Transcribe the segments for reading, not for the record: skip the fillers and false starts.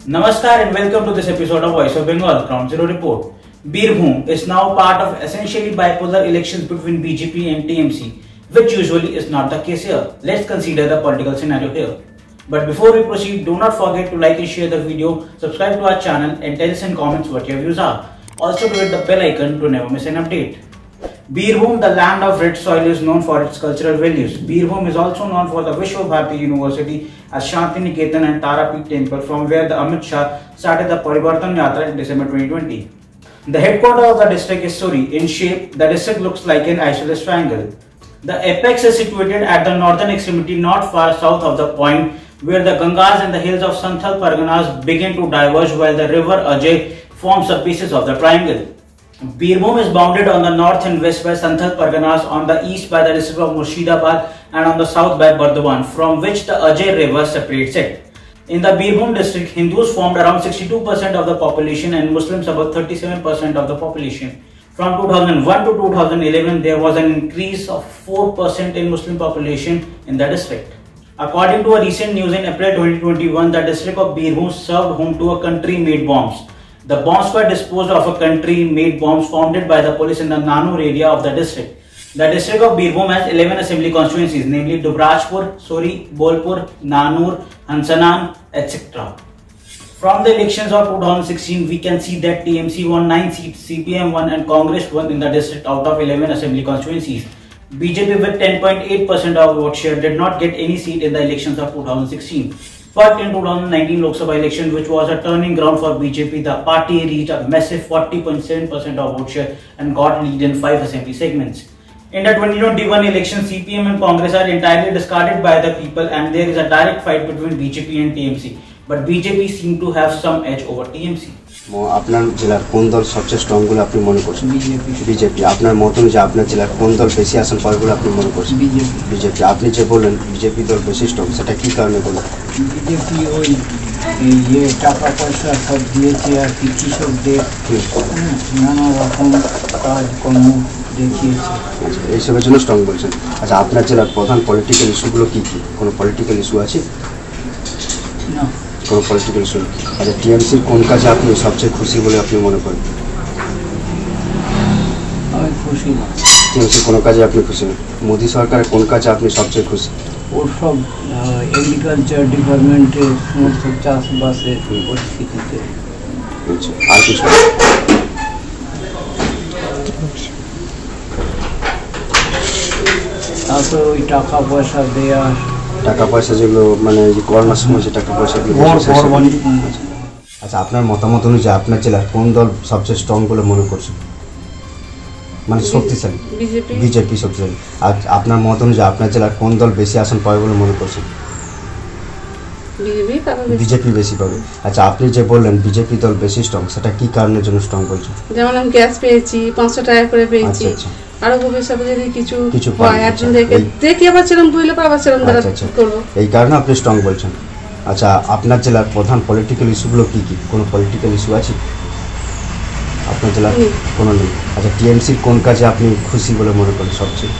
Namaskar and welcome to this episode of Voice of Bengal Ground Zero Report. Birbhum is now part of essentially bipolar elections between BJP and TMC, which usually is not the case here. Let's consider the political scenario here. But before we proceed, do not forget to like and share the video, subscribe to our channel and tell us in comments what your views are. Also to hit the bell icon to never miss an update. Birbhum, the land of red soil, is known for its cultural values. Birbhum is also known for the Vishwa Bharati University as Shanti Niketan and Tarapeeth Temple, from where the Amit Shah started the Parivartan Yatra in December 2020. The headquarters of the district is Suri. In shape, the district looks like an isosceles triangle. The apex is situated at the northern extremity, not far south of the point where the Gangas and the hills of Santhal Parganas begin to diverge, while the river Ajay forms the basis of the triangle. Birbhum is bounded on the north and west by Santhal Parganas, on the east by the district of Murshidabad, and on the south by Burdwan, from which the Ajay river separates it. In the Birbhum district, Hindus formed around 62% of the population and Muslims about 37% of the population. From 2001 to 2011, there was an increase of 4% in Muslim population in the district. According to a recent news in April 2021, the district of Birbhum served home to a country-made bombs. The bombs were disposed of a country-made bombs founded by the police in the Nanur area of the district. The district of Birbhum has 11 assembly constituencies, namely Dubrajpur, Suri, Bolpur, Nanur, Hansanan, etc. From the elections of 2016, we can see that TMC won 9 seats, CPM won and Congress won in the district out of 11 assembly constituencies. BJP with 10.8% of vote share did not get any seat in the elections of 2016. But in 2019 Lok Sabha election, which was a turning ground for BJP, the party reached a massive 40.7% of vote share and got lead in 5 assembly segments. In the 2021 election, CPM and Congress are entirely discarded by the people and there is a direct fight between BJP and TMC. But BJP seem to have some edge over TMC. আপনার জেলার কোন দল সবচেয়ে strong বলে আপনি মনে করছেন? BJP. আপনার মত অনুযায়ী আপনার জেলার কোন দল বেশি আসন পাবে বলে আপনি মনে করছেন? বিজেপি। আপনি যে বললেন বিজেপি দল বেশি স্ট্রং, সেটা কি কারণে বলেন? বিজেপি ওই টাকা পয়সা সব দিয়েছে আর কি, কৃষকদের নানা রকম কাজকর্ম দেখিয়েছে, এইসবের জন্য স্ট্রং বলছেন। আচ্ছা, আপনার জেলার প্রধান পলিটিক্যাল ইস্যুগুলো কি কি? কোনো পলিটিক্যাল ইস্যু আছে? না, কোনো পলিটিক্যাল ইস্যু। আচ্ছা, টিএমসির কোন কাজে আপনি সবচেয়ে খুশি বলে আপনি মনে করেন? আমি খুশি না। টিএমসির কোনো কাজে আপনি খুশি না? মোদী সরকারের কোন কাজে আপনি সবচেয়ে খুশি? ওর সব এগ্রিকালচার ডিপার্টমেন্টের সমস্ত চাষবাসের পরিস্থিতিতে। আর কিছু? তারপরে ওই টাকা পয়সা দেওয়া, টাকা পয়সা যেগুলো মানে করোনার সময় যে টাকা পয়সা দিয়ে। আচ্ছা, আপনার মতামত অনুযায়ী আপনার জেলার কোন দল সবচেয়ে স্ট্রং বলে মনে করছেন, মানে শক্তিশালী? বিজেপি শক্তিশালী। আর আপনার মত অনুযায়ী আপনার জেলার কোন দল বেশি আসন পাবে বলে মনে করছেন? বিজেপি বেশি পাবে। আচ্ছা, আপনি যে বললেন বিজেপি দল বেশি স্ট্রং, সেটা কি কারণের জন্য স্ট্রং বলছেন? যেমন আমি গ্যাস পেয়েছি, 500 টাকা করে পেয়েছি, আরো ভবিষ্যতে যদি কিছু হয় একজন দেখি আবার সেরকম বুঝলে আবার সেরকম করবো, এই কারণে আপনি স্ট্রং বলছেন। আচ্ছা, আপনার জেলার প্রধান পলিটিক্যাল ইস্যুগুলো কি কি? কোনো পলিটিক্যাল ইস্যু আছে আপনার জেলার? কোনো নেই। আচ্ছা, টিএমসির কোন কাজে আপনি খুশি বলে মনে করেন সবচেয়ে?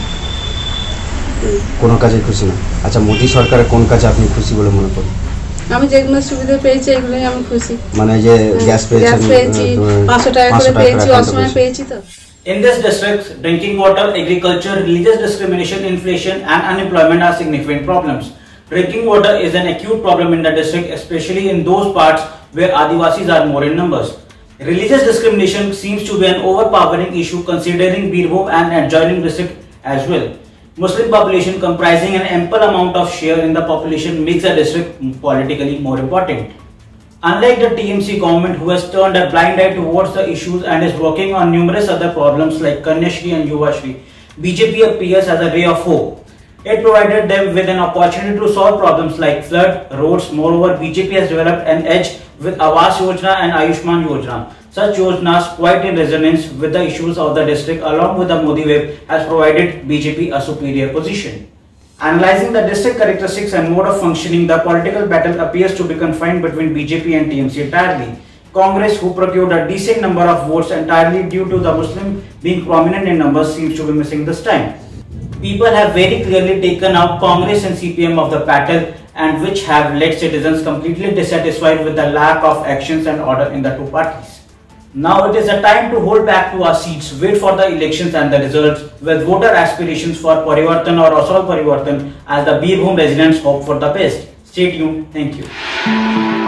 কোনো কাজে খুশি না। আচ্ছা, মোদী সরকারের কোন কাজে আপনি খুশি বলে মনে করেন? আমি যেগুলো সুবিধা পেয়েছি এগুলোই আমি খুশি। মানে যে গ্যাস পেয়েছি, 500 টাকা করে পেয়েছি, অসময় পেয়েছি তো। In this district, drinking water, agriculture, religious discrimination, inflation and unemployment are significant problems. Drinking water is an acute problem in the district, especially in those parts where Adivasis are more in numbers. Religious discrimination seems to be an overpowering issue considering Birbhum and adjoining district as well. Muslim population comprising an ample amount of share in the population makes the district politically more important. Unlike the TMC government, who has turned a blind eye towards the issues and is working on numerous other problems like Kanyashri and Yuvashri, BJP appears as a ray of hope. It provided them with an opportunity to solve problems like flood, roads. Moreover, BJP has developed an edge with Awas Yojana and Ayushman Yojana. Such yojanas, quite in resonance with the issues of the district along with the Modi wave, has provided BJP a superior position. Analyzing the district characteristics and mode of functioning, the political battle appears to be confined between BJP and TMC entirely. Congress, who procured a decent number of votes entirely due to the Muslim being prominent in numbers, seems to be missing this time. People have very clearly taken out Congress and CPM of the battle, and which have led citizens completely dissatisfied with the lack of actions and order in the two parties. Now it is a time to hold back to our seats, wait for the elections and the results, with voter aspirations for Parivartan or Asal Parivartan as the Birbhum residents hope for the best. Stay tuned. Thank you.